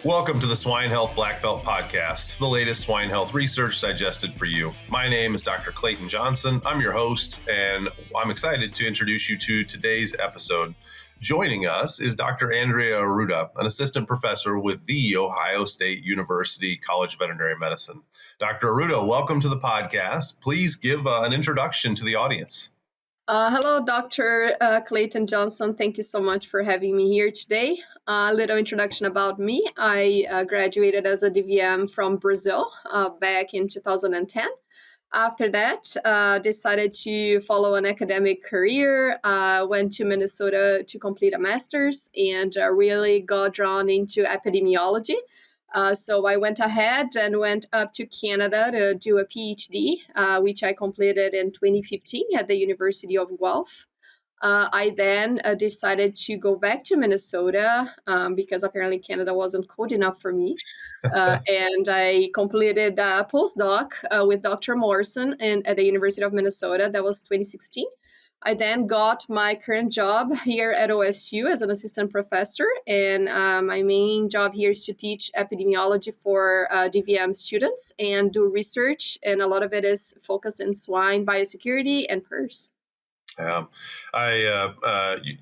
Welcome to the Swine Health Blackbelt Podcast, the latest swine health research digested for you. My name is Dr. 𝗧𝗽𝗀𝗀𝗀. I'm your host, and I'm excited to introduce you to today's episode. Joining us is Dr. Andréia Arruda, an assistant professor with the Ohio State University College of Veterinary Medicine. Dr. Arruda, welcome to the podcast. Please give an introduction to the audience. Hello, Dr. 𝗧𝗽𝗀𝗀𝗀. Thank you so much for having me here today. A little introduction about me. I graduated as a DVM from Brazil back in 2010. After that, decided to follow an academic career, went to Minnesota to complete a master's and really got drawn into epidemiology. So I went ahead and went up to Canada to do a PhD, which I completed in 2015 at the University of Guelph. I then decided to go back to Minnesota because apparently Canada wasn't cold enough for me. And I completed a postdoc with Dr. Morrison at the University of Minnesota. That was 2016. I then got my current job here at OSU as an assistant professor, and my main job here is to teach epidemiology for DVM students and do research, and a lot of it is focused in swine biosecurity and PRRS.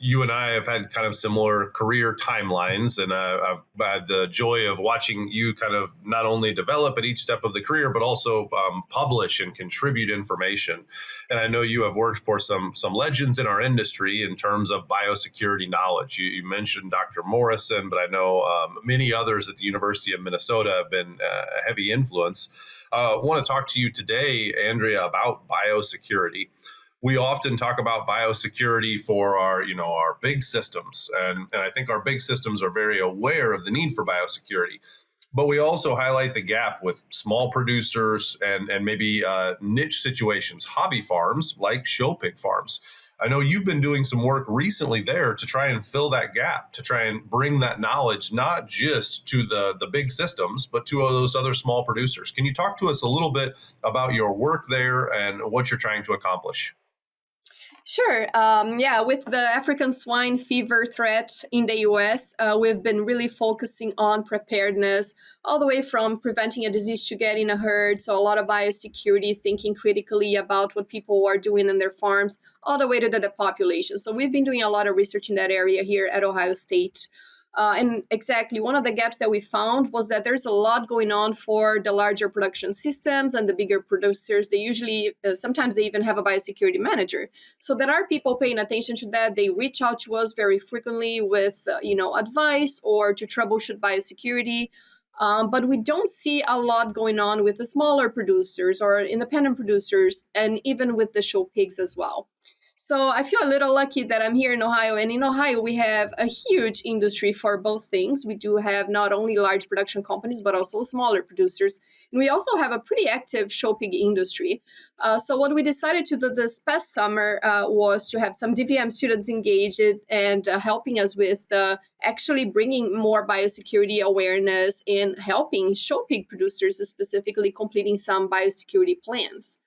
You and I have had kind of similar career timelines, and I've had the joy of watching you kind of not only develop at each step of the career, but also publish and contribute information. And I know you have worked for some legends in our industry in terms of biosecurity knowledge. You mentioned Dr. Morrison, but I know many others at the University of Minnesota have been a heavy influence. I want to talk to you today, Andrea, about biosecurity. We often talk about biosecurity for our big systems, and I think our big systems are very aware of the need for biosecurity. But we also highlight the gap with small producers and maybe niche situations, hobby farms like show pig farms. I know you've been doing some work recently there to try and fill that gap, to try and bring that knowledge not just to the big systems, but to those other small producers. Can you talk to us a little bit about your work there and what you're trying to accomplish? Sure. With the African swine fever threat in the U.S., we've been really focusing on preparedness all the way from preventing a disease to get in a herd. So a lot of biosecurity, thinking critically about what people are doing in their farms, all the way to the population. So we've been doing a lot of research in that area here at Ohio State. And exactly, one of the gaps that we found was that there's a lot going on for the larger production systems and the bigger producers. They usually, sometimes they even have a biosecurity manager. So there are people paying attention to that. They reach out to us very frequently with, advice or to troubleshoot biosecurity. But we don't see a lot going on with the smaller producers or independent producers, and even with the show pigs as well. So I feel a little lucky that I'm here in Ohio, and in Ohio we have a huge industry for both things. We do have not only large production companies, but also smaller producers. And we also have a pretty active show pig industry. So what we decided to do this past summer was to have some DVM students engaged and helping us with actually bringing more biosecurity awareness and helping show pig producers specifically completing some biosecurity plans.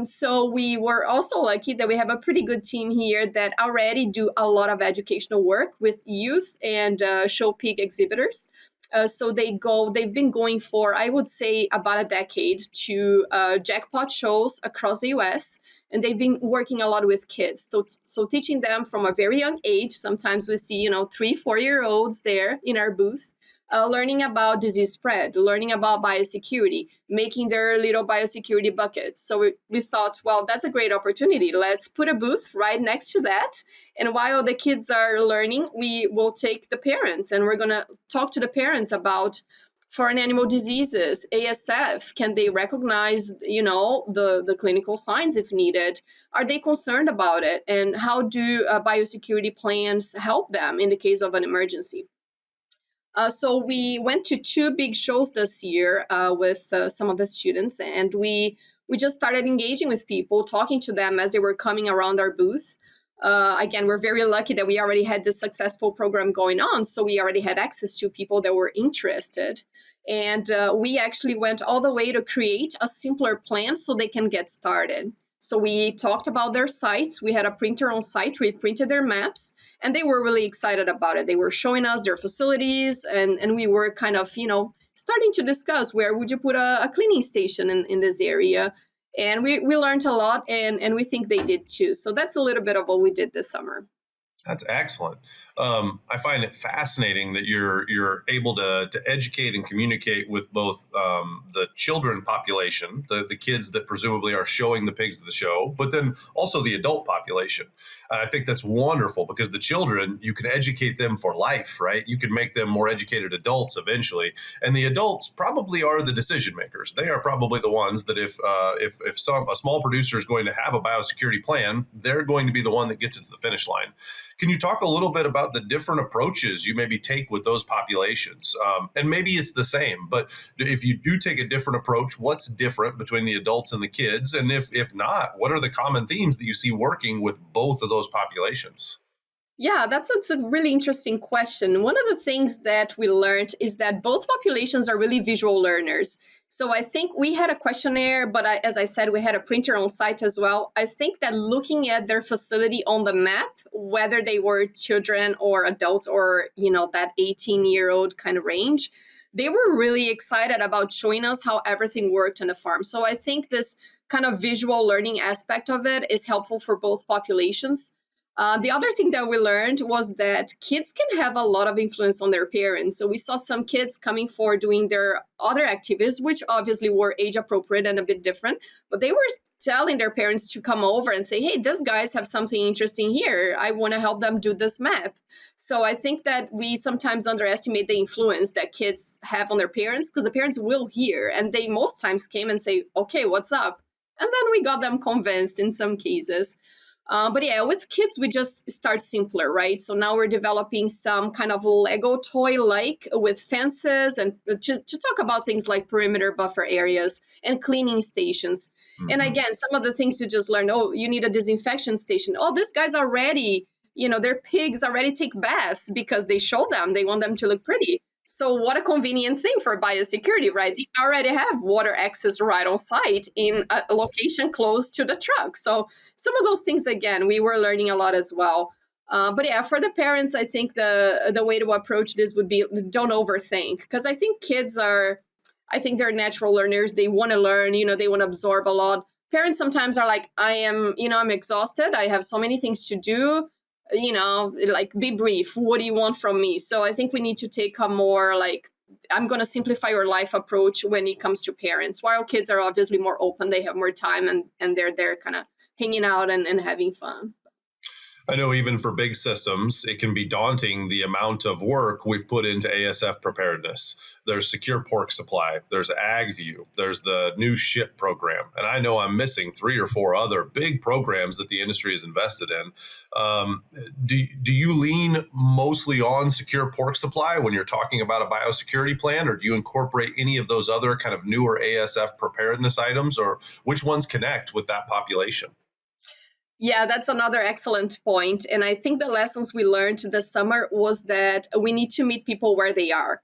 So we were also lucky that we have a pretty good team here that already do a lot of educational work with youth and show pig exhibitors. So they've been going for, I would say, about a decade to jackpot shows across the US. And they've been working a lot with kids. So teaching them from a very young age. Sometimes we see, 3-4-year-olds there in our booth. Learning about disease spread, learning about biosecurity, making their little biosecurity buckets. So we thought, well, that's a great opportunity. Let's put a booth right next to that. And while the kids are learning, we will take the parents and we're going to talk to the parents about foreign animal diseases, ASF. Can they recognize, the clinical signs if needed? Are they concerned about it? And how do biosecurity plans help them in the case of an emergency? So we went to 2 big shows this year with some of the students, and we just started engaging with people, talking to them as they were coming around our booth. Again, we're very lucky that we already had this successful program going on, so we already had access to people that were interested. And we actually went all the way to create a simpler plan so they can get started. So we talked about their sites. We had a printer on site. We printed their maps, and they were really excited about it. They were showing us their facilities, and we were kind of, starting to discuss where would you put a cleaning station in this area. And we learned a lot, and we think they did too. So that's a little bit of what we did this summer. That's excellent. I find it fascinating that you're able to educate and communicate with both the children population, the kids that presumably are showing the pigs at the show, but then also the adult population. And I think that's wonderful because the children, you can educate them for life, right? You can make them more educated adults eventually. And the adults probably are the decision makers. They are probably the ones that if a small producer is going to have a biosecurity plan, they're going to be the one that gets it to the finish line. Can you talk a little bit about the different approaches you maybe take with those populations? And maybe it's the same, but if you do take a different approach, what's different between the adults and the kids? And if not, what are the common themes that you see working with both of those populations? Yeah, that's a really interesting question. One of the things that we learned is that both populations are really visual learners. So I think we had a questionnaire, but as I said, we had a printer on site as well. I think that looking at their facility on the map, whether they were children or adults or, that 18-year-old kind of range, they were really excited about showing us how everything worked on the farm. So I think this kind of visual learning aspect of it is helpful for both populations. The other thing that we learned was that kids can have a lot of influence on their parents. So we saw some kids coming for doing their other activities, which obviously were age appropriate and a bit different, but they were telling their parents to come over and say, hey, these guys have something interesting here. I want to help them do this map. So I think that we sometimes underestimate the influence that kids have on their parents because the parents will hear, and they most times came and say, okay, what's up? And then we got them convinced in some cases. But yeah, with kids, we just start simpler, right? So now we're developing some kind of Lego toy-like with fences and to talk about things like perimeter buffer areas and cleaning stations. Mm-hmm. And again, some of the things you just learned, you need a disinfection station. These guys already, their pigs already take baths because they show them, they want them to look pretty. So what a convenient thing for biosecurity, right? They already have water access right on site in a location close to the truck. So some of those things, again, we were learning a lot as well. But yeah, for the parents, I think the way to approach this would be don't overthink. Because I think they're natural learners. They want to learn, they want to absorb a lot. Parents sometimes are like, I'm exhausted. I have so many things to do. Be brief. What do you want from me? So I think we need to take a more I'm going to simplify your life approach when it comes to parents. While kids are obviously more open, they have more time and they're there kind of hanging out and having fun. I know even for big systems, it can be daunting the amount of work we've put into ASF preparedness. There's secure pork supply, there's AgView, there's the new SHIP program. And I know I'm missing 3 or 4 other big programs that the industry is invested in. Do you lean mostly on secure pork supply when you're talking about a biosecurity plan, or do you incorporate any of those other kind of newer ASF preparedness items, or which ones connect with that population? Yeah, that's another excellent point. And I think the lessons we learned this summer was that we need to meet people where they are.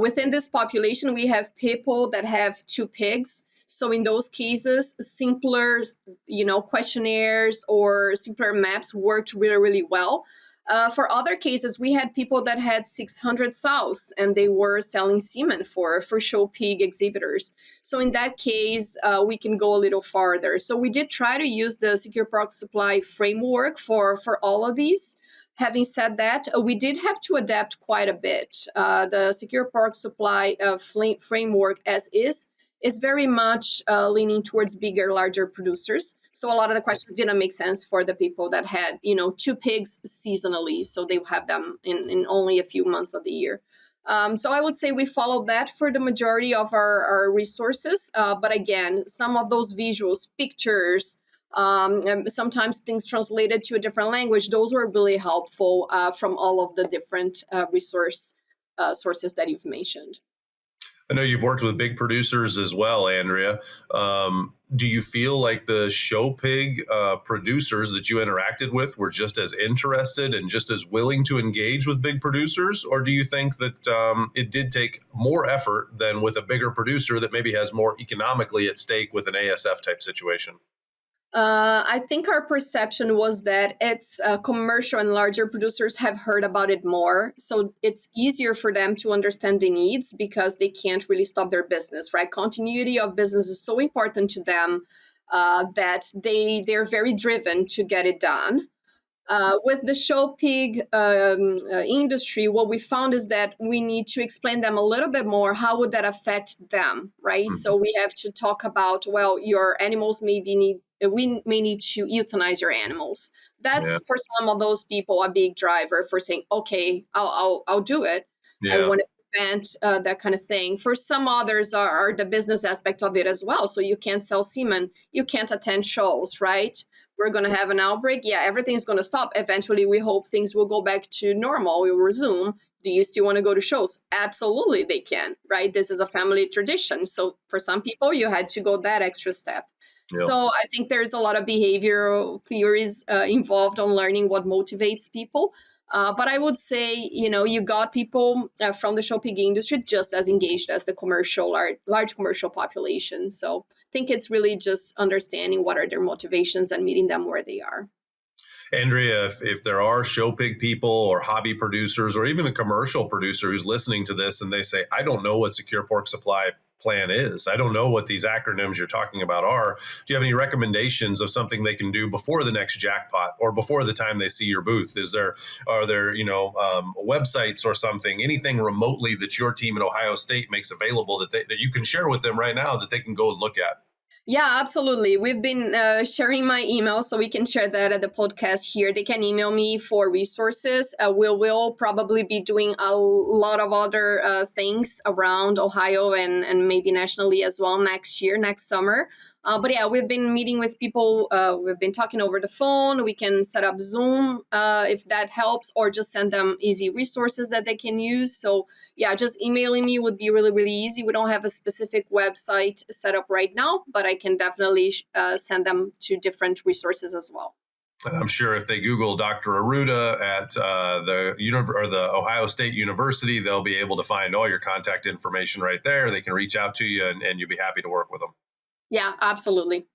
Within this population, we have people that have 2 pigs. So in those cases, simpler, questionnaires or simpler maps worked really, really well. For other cases, we had people that had 600 sows and they were selling semen for show pig exhibitors. So in that case, we can go a little farther. So we did try to use the secure pork supply framework for all of these. Having said that, we did have to adapt quite a bit. The secure pork supply framework as is very much leaning towards bigger, larger producers. So a lot of the questions didn't make sense for the people that had, 2 pigs seasonally. So they have them in only a few months of the year. So I would say we followed that for the majority of our resources. But again, some of those visuals, pictures, and sometimes things translated to a different language, those were really helpful from all of the different sources that you've mentioned. I know you've worked with big producers as well, Andrea. Do you feel like the show pig producers that you interacted with were just as interested and just as willing to engage with big producers? Or do you think that it did take more effort than with a bigger producer that maybe has more economically at stake with an ASF type situation? I think our perception was that it's commercial and larger producers have heard about it more. So it's easier for them to understand the needs because they can't really stop their business, right? Continuity of business is so important to them that they're very driven to get it done. With the show pig industry, what we found is that we need to explain them a little bit more. How would that affect them, right? Mhm. So we have to talk about, well, your animals we may need to euthanize your animals. That's for some of those people a big driver for saying, okay, I'll do it. I want to prevent that kind of thing. For some others are the business aspect of it as well. So you can't sell semen, you can't attend shows, right? We're going to have an outbreak. Yeah, everything's going to stop. Eventually, we hope things will go back to normal. We will resume. Do you still want to go to shows? Absolutely, they can, right? This is a family tradition. So for some people, you had to go that extra step. Yep. So I think there's a lot of behavioral theories involved on learning what motivates people. But I would say, you got people from the show pig industry just as engaged as the large commercial population. So I think it's really just understanding what are their motivations and meeting them where they are. Andrea, if there are show pig people or hobby producers or even a commercial producer who's listening to this and they say, I don't know what Secure Pork Supply plan is, I don't know what these acronyms you're talking about are, do you have any recommendations of something they can do before the next jackpot or before the time they see your booth? Are there websites or something, anything remotely that your team at Ohio State makes available that you can share with them right now that they can go and look at? Yeah, absolutely. We've been sharing my email, so we can share that at the podcast here. They can email me for resources. We will probably be doing a lot of other things around Ohio and maybe nationally as well next summer. But yeah, we've been meeting with people. We've been talking over the phone. We can set up Zoom if that helps, or just send them easy resources that they can use. So yeah, just emailing me would be really, really easy. We don't have a specific website set up right now, but I can definitely send them to different resources as well. And I'm sure if they Google Dr. Arruda at the Ohio State University, they'll be able to find all your contact information right there. They can reach out to you and you'll be happy to work with them. Yeah, absolutely.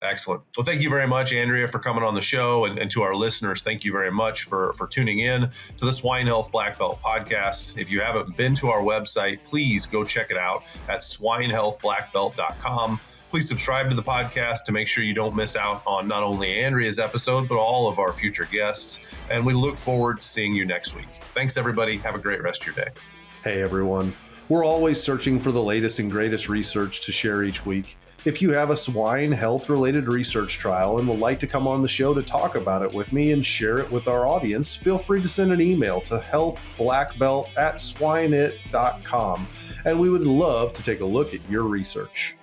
Excellent. Well, thank you very much, Andrea, for coming on the show. And to our listeners, thank you very much for tuning in to the Swine Health Blackbelt Podcast. If you haven't been to our website, please go check it out at swinehealthblackbelt.com. Please subscribe to the podcast to make sure you don't miss out on not only Andrea's episode, but all of our future guests. And we look forward to seeing you next week. Thanks, everybody. Have a great rest of your day. Hey, everyone. We're always searching for the latest and greatest research to share each week. If you have a swine health-related research trial and would like to come on the show to talk about it with me and share it with our audience, feel free to send an email to healthblackbelt@swineit.com, and we would love to take a look at your research.